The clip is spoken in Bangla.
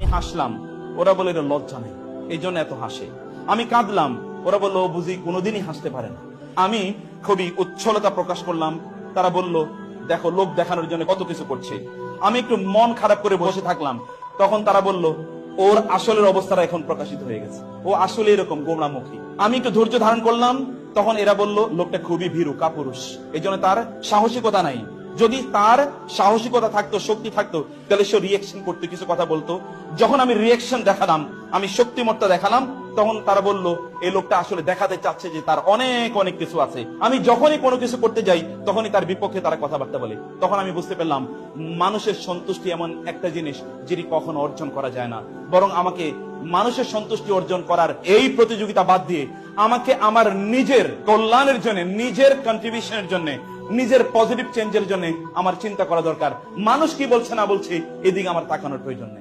আমি হাসলাম, ওরা বলে এটা লজ্জা নেই, এই জন্য এত হাসে। আমি কাঁদলাম, ওরা বললো ও বুঝি কোনোদিনই হাসতে পারে না। আমি খুবই উচ্ছলতা প্রকাশ করলাম, তারা বলল দেখো লোক দেখানোর জন্য কত কিছু করছে। আমি একটু মন খারাপ করে বসে থাকলাম, তখন তারা বলল ওর আসলের অবস্থাটা এখন প্রকাশিত হয়ে গেছে, ও আসলে এরকম গোমরামুখী। আমি একটু ধৈর্য ধারণ করলাম, তখন এরা বলল লোকটা খুবই ভীরু কাপুরুষ, এই জন্য তার সাহসিকতা নাই। যদি তার সাহসিকতা থাকতো, শক্তি থাকতো, তাহলে সে রিয়েকশন করতে, কিছু কথা বলতো। যখন আমি রিয়েকশন দেখালাম, আমি শক্তিমত্তা দেখালাম, তখন তারা বলল এই লোকটা আসলে দেখাতে চাচ্ছে যে তার অনেক অনেক কিছু আছে। আমি যখনই কোনো কিছু করতে যাই তখনই তার বিপক্ষে তারা কথাবার্তা বলে। তখন আমি বুঝতে পারলাম মানুষের সন্তুষ্টি এমন একটা জিনিস যেটি কখনো অর্জন করা যায় না, বরং আমাকে মানুষের সন্তুষ্টি অর্জন করার এই প্রতিযোগিতা বাদ দিয়ে আমাকে আমার নিজের কল্যাণের জন্য, নিজের কন্ট্রিবিউশনের জন্য, নিজের পজিটিভ চেঞ্জের জন্য আমার চিন্তা করা দরকার। মানুষ কি বলছে না বলছে এদিকে আমার তাকানোর প্রয়োজন নেই।